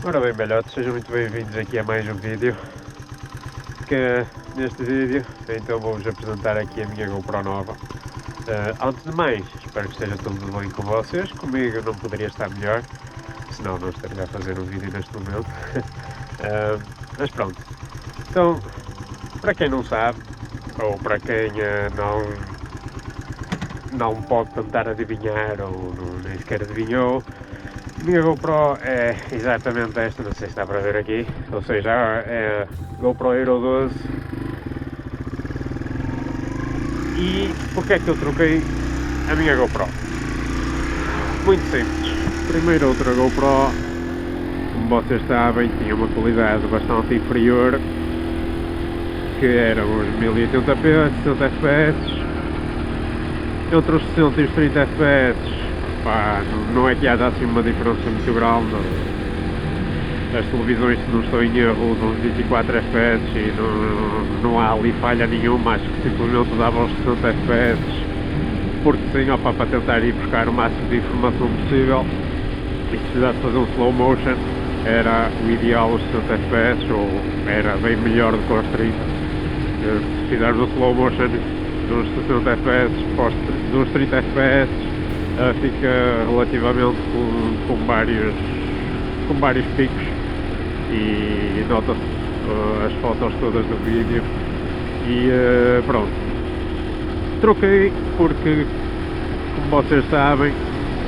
Ora bem, velhotes, sejam muito bem-vindos aqui a mais um vídeo. Que neste vídeo, então vou-vos apresentar aqui a minha GoPro nova. Antes de mais, espero que esteja tudo bem com vocês. Comigo não poderia estar melhor, senão não estaria a fazer um vídeo neste momento. Mas pronto. Então, para quem não sabe, ou para quem não pode tentar adivinhar, ou nem sequer adivinhou, a minha GoPro é exatamente esta, não sei se dá para ver aqui, ou seja, é a GoPro Hero 12. E porque é que eu troquei a minha GoPro? Muito simples. Primeiro, outra GoPro, como vocês sabem, tinha uma qualidade bastante inferior, que eram os 1080p, 60 fps. Entre os 60 e os 30 fps, pá, não é que haja assim uma diferença muito grande. As televisões, se não estou em erro, usam 24 fps e não há ali falha nenhuma. Acho que simplesmente dava os 60 fps porque sim, opa, para tentar ir buscar o máximo de informação possível. E se precisasse fazer um slow motion, era o ideal os 60 fps, ou era bem melhor do que os 30. Se fizermos o slow motion dos 60 fps dos 30 fps, fica relativamente com vários picos e nota-se as fotos todas do vídeo. E pronto, troquei porque, como vocês sabem,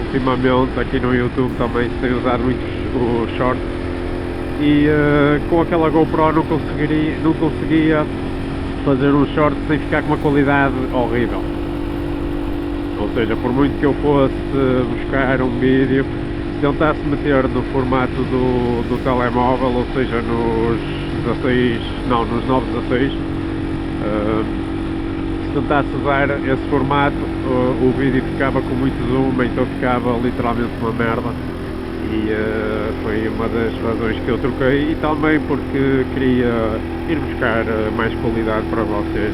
ultimamente aqui no YouTube também se tem usado muito o short, e com aquela GoPro não conseguia fazer um short sem ficar com uma qualidade horrível. Ou seja, por muito que eu fosse buscar um vídeo, se tentasse meter no formato do telemóvel, ou seja, nos 916, se tentasse usar esse formato, o vídeo ficava com muito zoom, então ficava literalmente uma merda. E foi uma das razões que eu troquei, e também porque queria ir buscar mais qualidade para vocês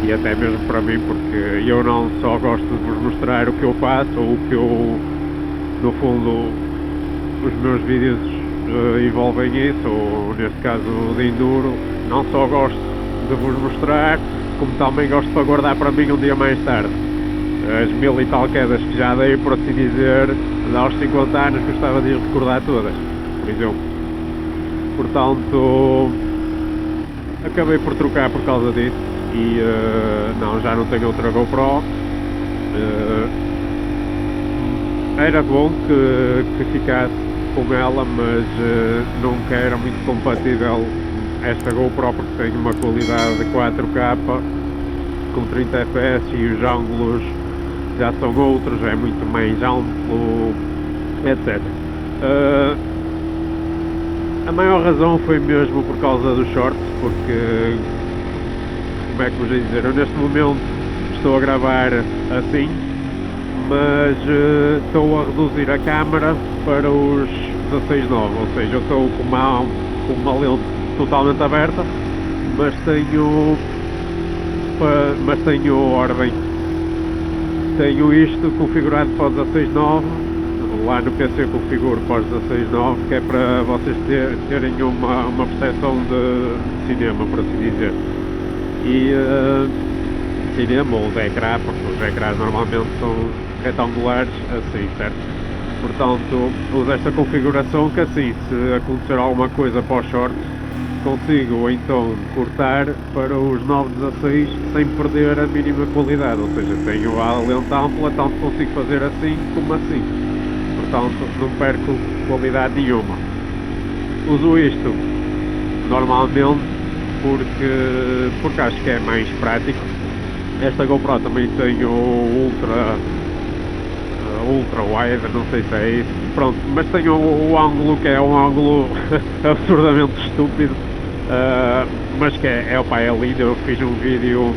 e até mesmo para mim, porque eu não só gosto de vos mostrar o que eu faço, ou o que eu, no fundo, os meus vídeos envolvem isso, ou neste caso de enduro, não só gosto de vos mostrar, como também gosto para guardar para mim um dia mais tarde. As 1000 e tal quedas que já dei, por assim dizer, aos 50 anos, gostava de as recordar todas, por exemplo. Portanto, acabei por trocar por causa disso, e não, já não tenho outra GoPro. Era bom que ficasse com ela, mas nunca era muito compatível esta GoPro, porque tem uma qualidade de 4K com 30 fps e os ângulos já são outros, é muito mais amplo, etc. A maior razão foi mesmo por causa dos shorts, porque, como é que vos ia dizer, eu neste momento estou a gravar assim, mas estou a reduzir a câmera para os 16:9, ou seja, eu estou com uma lente totalmente aberta, mas tenho ordem. Tenho isto configurado para os 16:9, lá no PC configuro para os 16:9, que é para vocês terem uma percepção de cinema, por assim dizer. E cinema ou de ecrã, porque os ecrãs normalmente são retangulares, assim, certo? Portanto, uso esta configuração, que assim, se acontecer alguma coisa para os shorts, consigo então cortar para os 9:16 sem perder a mínima qualidade, ou seja, tenho a lente ampla, tanto consigo fazer assim como assim, portanto não perco qualidade nenhuma. Uso isto normalmente porque acho que é mais prático. Esta GoPro também tem o ultra wide, não sei se é isso, pronto, mas tem o ângulo, que é um ângulo absurdamente estúpido, mas que é lindo. Eu fiz um vídeo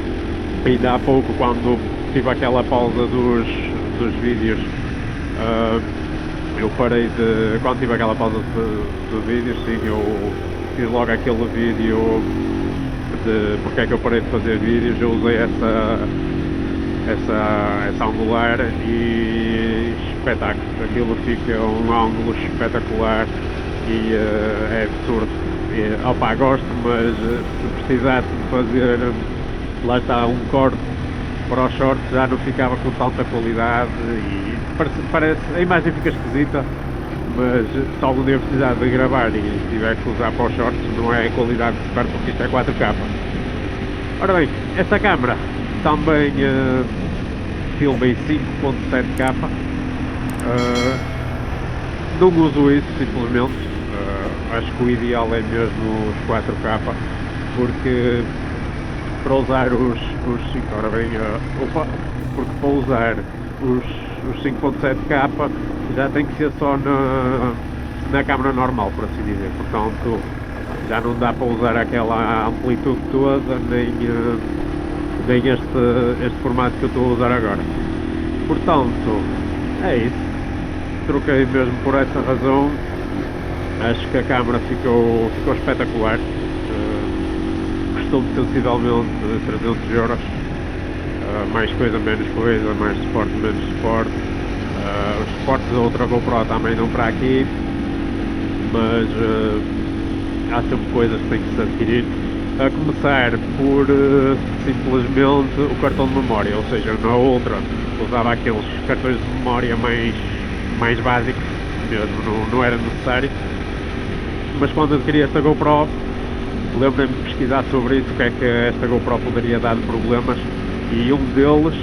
ainda há pouco, quando tive aquela pausa dos vídeos, eu parei quando tive aquela pausa de vídeos, sim, eu fiz logo aquele vídeo de porque é que eu parei de fazer vídeos. Eu usei essa angular e espetáculo, aquilo fica um ângulo espetacular, é absurdo. Opa, gosto, mas se precisasse de fazer, lá está, um corte para os shorts já não ficava com tanta qualidade e parece a imagem fica esquisita, mas se algum dia precisar de gravar e tiver que usar para os shorts não é a qualidade que se perde porque isto é 4K. Ora bem, esta câmera também filma em 5.7K, não uso isso simplesmente, acho que o ideal é mesmo os 4K, porque para usar os 5, ora bem, porque para usar os 5.7K já tem que ser só na câmera normal, por assim dizer, portanto já não dá para usar aquela amplitude toda, nem este formato que eu estou a usar agora. Portanto, é isso. Troquei mesmo por essa razão. Acho que a câmera ficou espetacular. Custou-me sensivelmente 300€. Mais coisa, menos coisa, mais suporte, menos suporte. Os suportes da outra GoPro também não para aqui, mas há sempre coisas que têm que se adquirir. A começar por simplesmente o cartão de memória, ou seja, na outra usava aqueles cartões de memória mais básicos, mesmo não era necessário, mas quando adquiri esta GoPro lembrei-me de pesquisar sobre isso, o que é que esta GoPro poderia dar de problemas, e um deles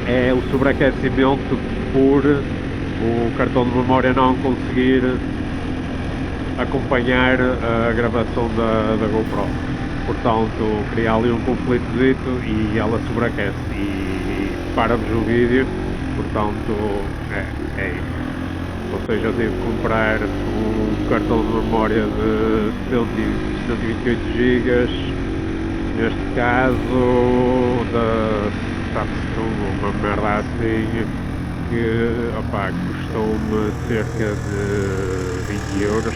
é o sobreaquecimento por o cartão de memória não conseguir acompanhar a gravação da GoPro. Portanto, cria ali um conflitozito e ela sobreaquece e para-vos o vídeo. Portanto, é isso. Ou seja, eu tive que comprar um cartão de memória de 128 GB, neste caso da Samsung, uma merda assim, que custou-me cerca de 20€.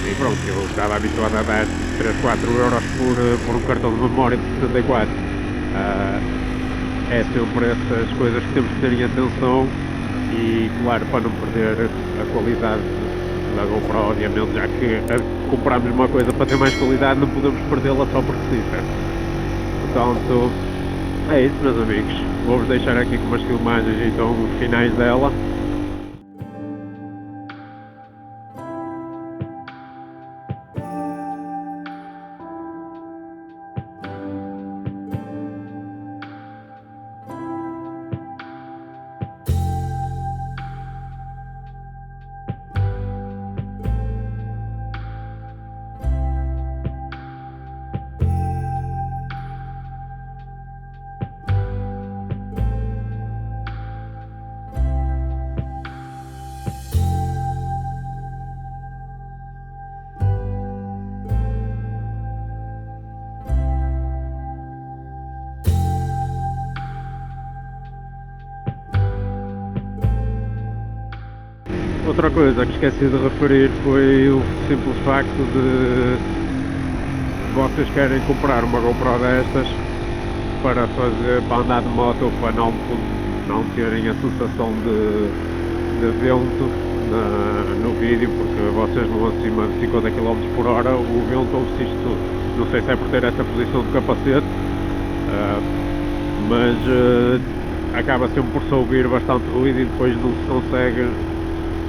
E pronto, eu estava habituado a dar 3, 4€ por um cartão de memória de 64. É sempre essas coisas que temos que ter em atenção e, claro, para não perder a qualidade da GoPro, obviamente, já que compramos uma coisa para ter mais qualidade, não podemos perdê-la só porque sim, certo? Portanto, é isso, meus amigos. Vou-vos deixar aqui com umas filmagens então finais dela. Outra coisa que esqueci de referir foi o simples facto de vocês querem comprar uma GoPro destas para andar de moto ou para não terem a sensação de vento no vídeo, porque vocês vão acima de 50 km por hora, o vento ouve-se isto tudo. Não sei se é por ter essa posição de capacete, mas acaba sempre por se ouvir bastante ruído e depois não se consegue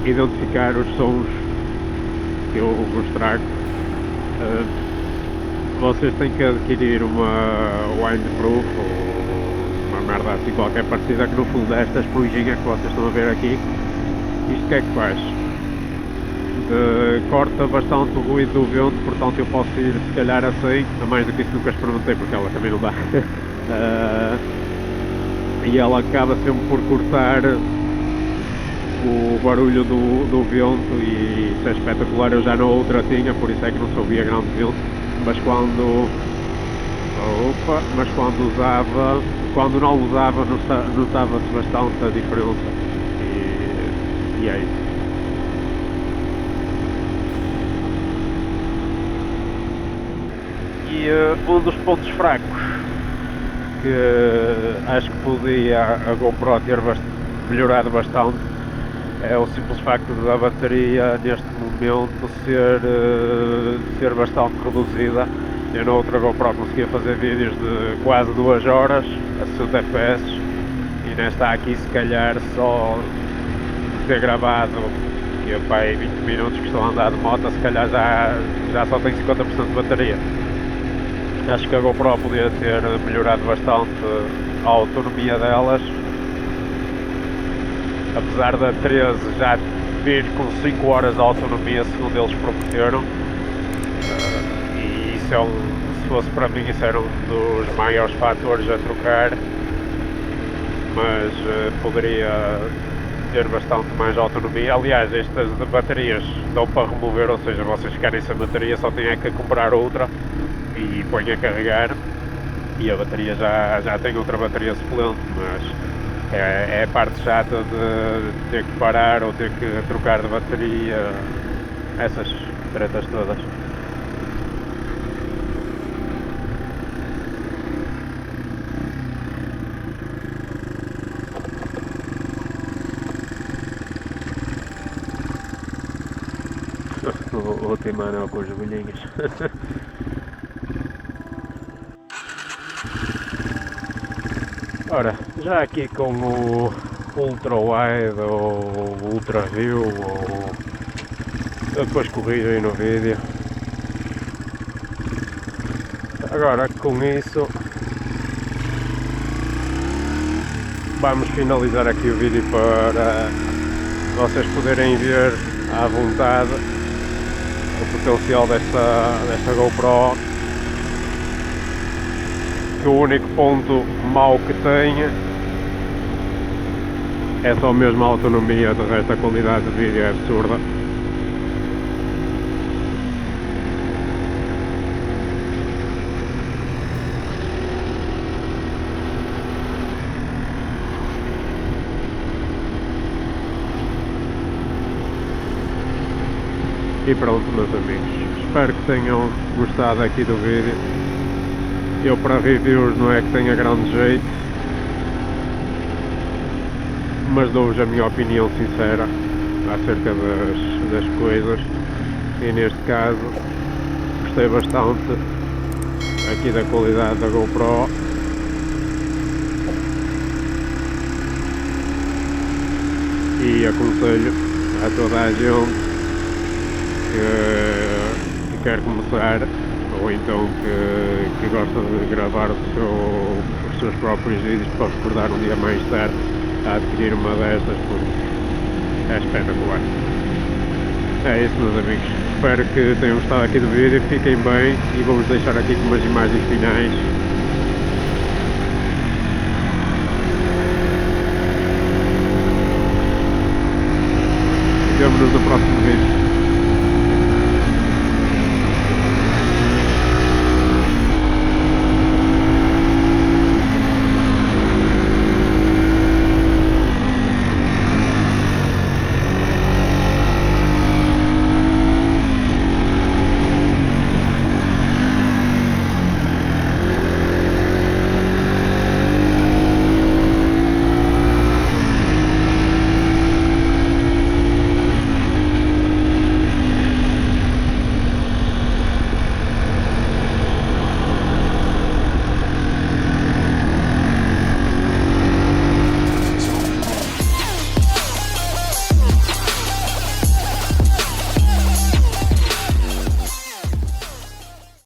identificar os sons que eu vos trago. Vocês têm que adquirir uma windproof ou uma merda assim qualquer parecida, que no fundo é esta esponjinha que vocês estão a ver aqui. Isto o que é que faz? Corta bastante o ruído do vento, portanto eu posso ir se calhar a 100, a mais do que isso nunca experimentei porque ela também não dá. E ela acaba sempre por cortar o barulho do vento e isso é espetacular. Eu já na outra tinha, por isso é que não se ouvia grande vento, mas quando não usava notava-se bastante a diferença e é isso. E um dos pontos fracos que acho que podia a GoPro ter melhorado bastante é o simples facto da bateria neste momento ser bastante reduzida. Eu na outra GoPro conseguia fazer vídeos de quase 2 horas a 60 fps e nesta aqui se calhar só ter gravado que eu pai 20 minutos que estou a andar de moto, se calhar já só tem 50% de bateria. Acho que a GoPro podia ter melhorado bastante a autonomia delas, apesar da 13 já vir com 5 horas de autonomia segundo eles prometeram, e isso se fosse para mim isso era um dos maiores fatores a trocar, mas poderia ter bastante mais autonomia. Aliás, estas baterias dão para remover, ou seja, vocês ficarem sem bateria só têm que comprar outra e põem a carregar e a bateria já tem outra bateria suplente, mas é a parte chata de ter que parar ou ter que trocar de bateria, essas tretas todas. O Timano com os bolhinhos. Ora, já aqui com o Ultra Wide ou Ultra View, ou depois corrijo aí no vídeo. Agora com isso vamos finalizar aqui o vídeo para vocês poderem ver à vontade o potencial desta GoPro, que o único ponto mau que tem é só mesmo a autonomia, de resto a qualidade de vídeo é absurda. E pronto, meus amigos, espero que tenham gostado aqui do vídeo. Eu para reviews não é que tenha grande jeito, mas dou-vos a minha opinião sincera acerca das coisas, e neste caso gostei bastante aqui da qualidade da GoPro. E aconselho a toda a gente que quer começar, ou então que gosta de gravar os seus próprios vídeos para recordar um dia mais tarde a adquirir uma destas, porque é espetacular. É isso, meus amigos, espero que tenham gostado aqui do vídeo, fiquem bem e vou-vos deixar aqui com umas imagens finais. Vemo-nos no próximo vídeo.